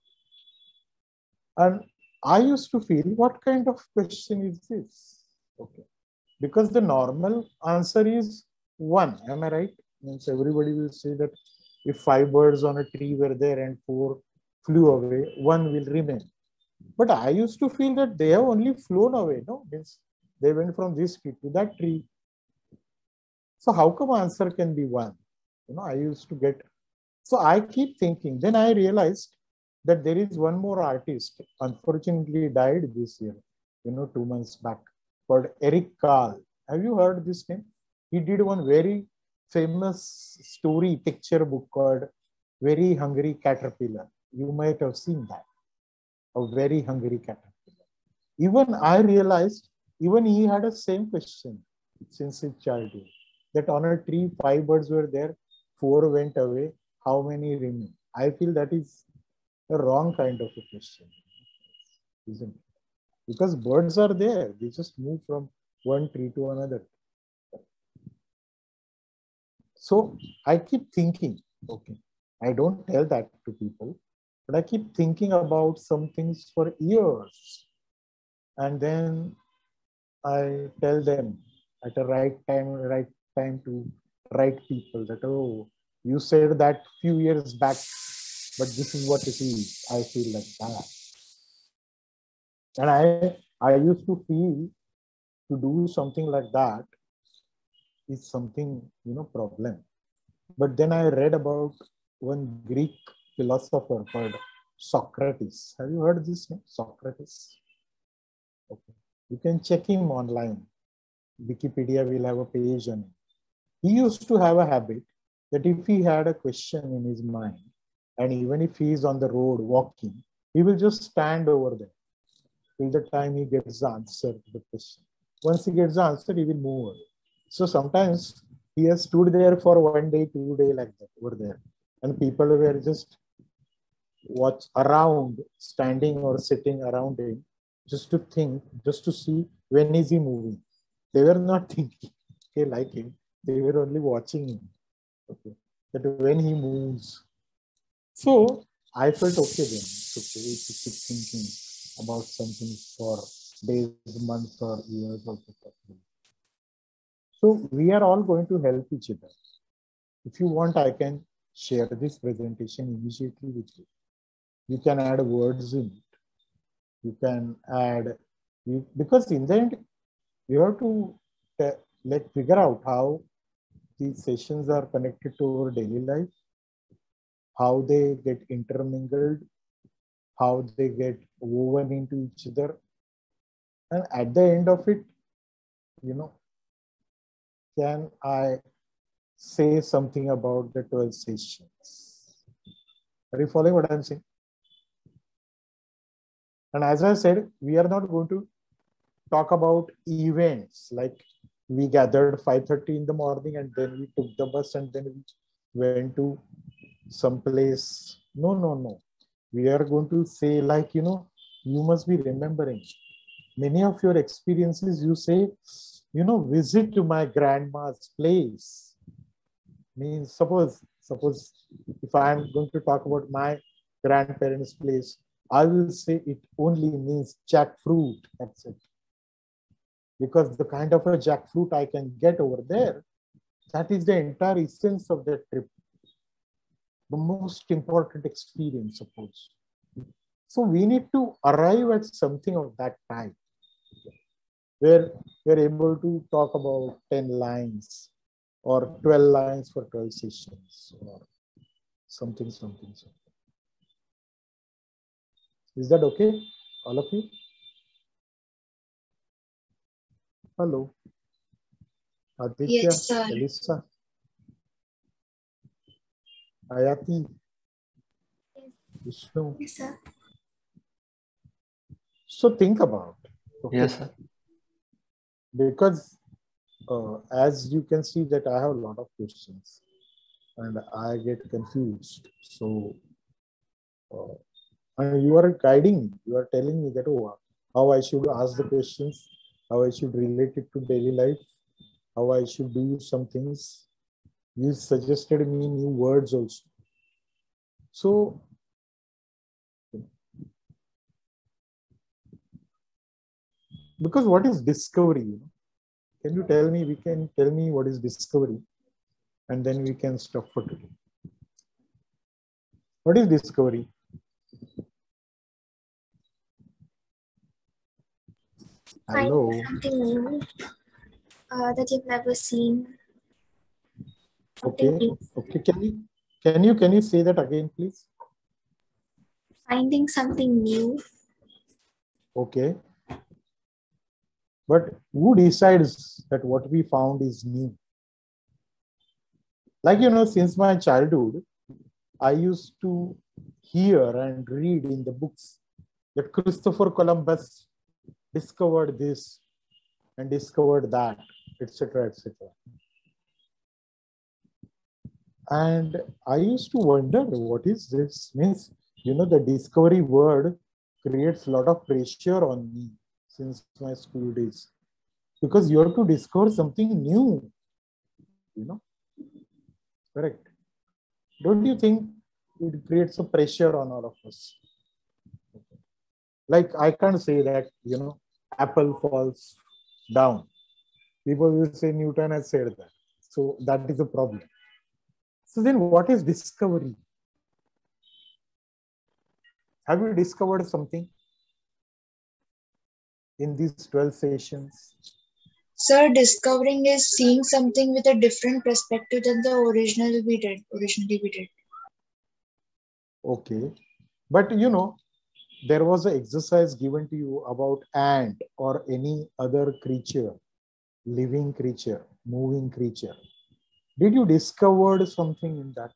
And I used to feel, what kind of question is this? Okay, because the normal answer is 1. Am I right? Means everybody will say that if 5 birds on a tree were there and 4 flew away, 1 will remain. But I used to feel that they have only flown away. No, means they went from this tree to that tree. So how come answer can be 1? You know, I used to get. So I keep thinking. Then I realized that there is one more artist, unfortunately died this year, you know, 2 months back, called Eric Carle. Have you heard this name? He did one very famous story picture book called Very Hungry Caterpillar. You might have seen that. A Very Hungry Caterpillar. Even I realized, even he had a same question since his childhood, that on a tree 5 birds were there, 4 went away, how many remain? I feel that is a wrong kind of a question, isn't it? Because birds are there, they just move from one tree to another. So I keep thinking, okay, I don't tell that to people, but I keep thinking about some things for years. And then I tell them at the right time to right people that, oh, you said that few years back, but this is what it is. I feel like that. And I used to feel to do something like that is something, problem. But then I read about one Greek philosopher called Socrates. Have you heard this name? Socrates. Okay. You can check him online. Wikipedia will have a page on it. He used to have a habit that if he had a question in his mind, and even if he is on the road walking, he will just stand over there till the time he gets the answer to the question. Once he gets the answer, he will move on. So sometimes he has stood there for 1 day, 2 days like that over there. And people were just watch around, standing or sitting around him, just to think, just to see when is he moving. They were not thinking, okay, like him. They were only watching him, okay, that when he moves. So I felt, okay then, it's okay to keep thinking about something for days, months, or years or possible. So we are all going to help each other. If you want, I can share this presentation immediately with you. You can add words in it. You can add, because in the end, you have to figure out how these sessions are connected to our daily life, how they get intermingled, how they get woven into each other. And at the end of it, can I say something about the 12 sessions? Are you following what I'm saying? And as I said, we are not going to talk about events like we gathered 5:30 in the morning and then we took the bus and then we went to some place. No. We are going to say like, you must be remembering many of your experiences. You say, visit to my grandma's place. Means suppose if I am going to talk about my grandparents' place, I will say it only means jackfruit. That's it. Because the kind of a jackfruit I can get over there, that is the entire essence of the trip. The most important experience, suppose. So we need to arrive at something of that type, where we're able to talk about 10 lines or 12 lines for 12 sessions or something. Is that okay, all of you? Hello. Aditya, Yes, sir. Elisa, Ayati, Vishnu. Yes, sir. So think about. Okay? Yes, sir. Because as you can see that I have a lot of questions and I get confused. So and you are guiding me. You are telling me that, oh, how I should ask the questions, how I should relate it to daily life, how I should do some things. You suggested me new words also. So because what is discovery? Can you tell me, tell me what is discovery, and then we can stop for today. What is discovery? Hello. Finding something new that you've never seen. Okay. Can you say that again, please? Finding something new. Okay. But who decides that what we found is new? Like, since my childhood, I used to hear and read in the books that Christopher Columbus discovered this and discovered that, etc., etc. And I used to wonder, what is this? Means, the discovery word creates a lot of pressure on me since my school days, because you have to discover something new, Correct. Don't you think it creates a pressure on all of us? Like I can't say that, apple falls down. People will say Newton has said that. So that is a problem. So then what is discovery? Have you discovered something in these 12 sessions? Sir, discovering is seeing something with a different perspective than the originally we did. Okay. But there was an exercise given to you about ant or any other creature, living creature, moving creature. Did you discover something in that?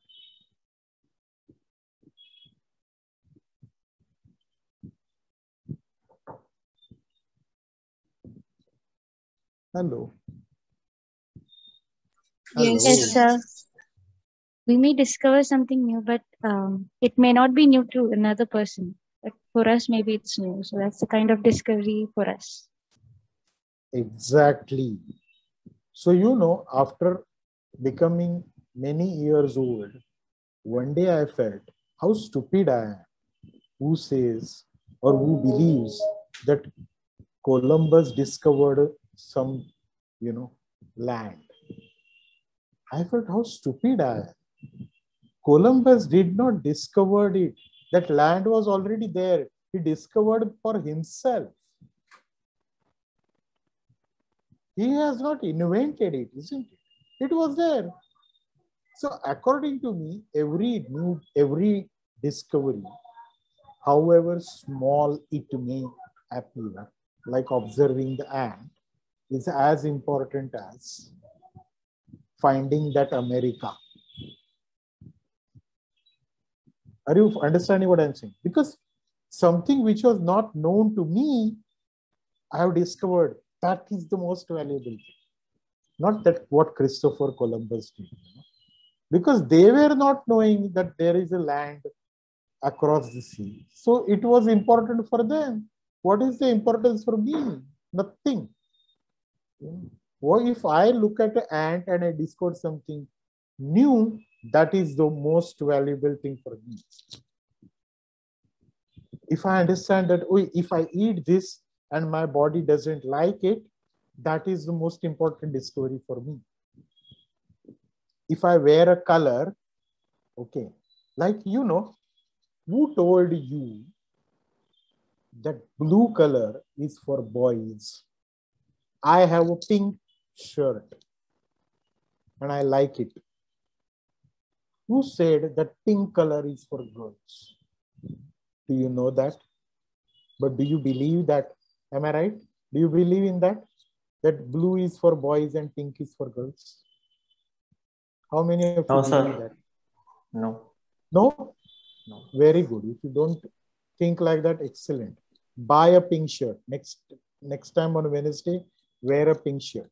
Hello. Yes, Yes, sir. We may discover something new, but it may not be new to another person. But for us, maybe it's new. So that's the kind of discovery for us. Exactly. So, after becoming many years old, one day I felt how stupid I am. Who says or who believes that Columbus discovered some, land? I felt how stupid I am. Columbus did not discover it. That land was already there. He discovered for himself. He has not invented it, isn't it? It was there. So according to me, every discovery, however small it may appear, like observing the ant, is as important as finding that America. Are you understanding what I'm saying? Because something which was not known to me, I have discovered. That is the most valuable thing. Not that what Christopher Columbus did. Because they were not knowing that there is a land across the sea. So it was important for them. What is the importance for me? Nothing. Or if I look at an ant and I discover something new, that is the most valuable thing for me. If I understand that, if I eat this and my body doesn't like it, that is the most important discovery for me. If I wear a color, okay, like, who told you that blue color is for boys? I have a pink shirt and I like it. Who said that pink color is for girls? Do you know that? But do you believe that? Am I right? Do you believe in that? That blue is for boys and pink is for girls? How many of you believe that? No. No? No. Very good. If you don't think like that, excellent. Buy a pink shirt. Next time on Wednesday, wear a pink shirt.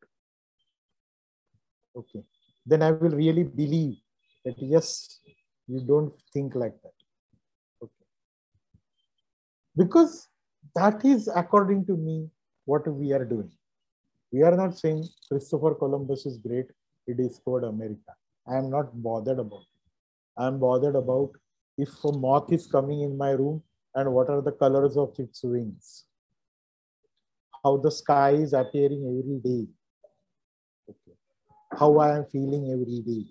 Okay. Then I will really believe that yes, you don't think like that. Okay. Because that is, according to me, what we are doing. We are not saying Christopher Columbus is great. He discovered America. I am not bothered about it. I am bothered about if a moth is coming in my room and what are the colors of its wings. How the sky is appearing every day. Okay. How I am feeling every day.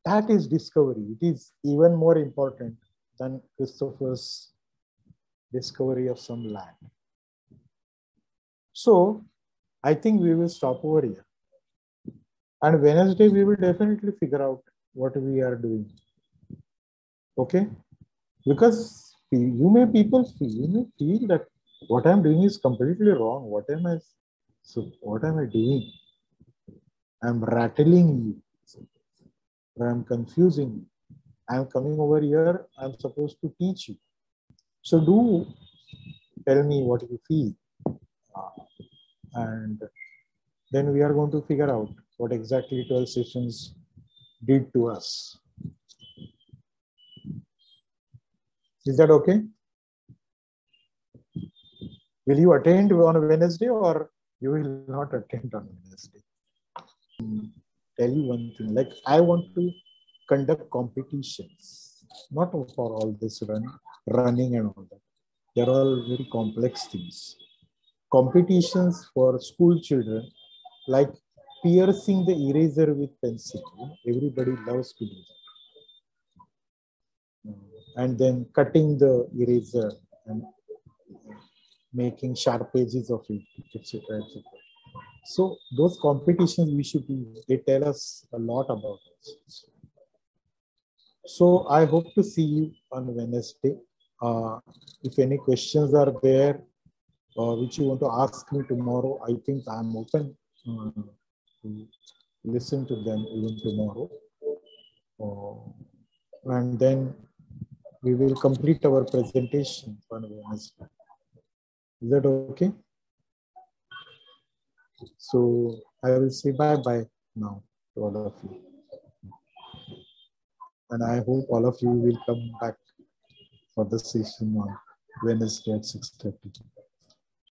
That is discovery. It is even more important than Christopher's discovery of some land. So I think we will stop over here. And Wednesday, we will definitely figure out what we are doing. Okay? Because you may feel that what I'm doing is completely wrong. What am I doing? I'm rattling you. Or I'm confusing you. I'm coming over here. I'm supposed to teach you. So do tell me what you feel. And then we are going to figure out what exactly 12 sessions did to us. Is that okay? Will you attend on a Wednesday or you will not attend on Wednesday? tell you one thing, like I want to conduct competitions, not for all this running and all that. They're all very complex things. Competitions for school children, like piercing the eraser with pencil. Everybody loves to do that. And then cutting the eraser and making sharp edges of it, etc., etc. So those competitions we should be, they tell us a lot about us. So I hope to see you on Wednesday. If any questions are there which you want to ask me tomorrow, I think I'm open to listen to them even tomorrow. And then we will complete our presentation on Wednesday. Is that okay? So I will say bye-bye now to all of you. And I hope all of you will come back for the session on Wednesday at 6:30.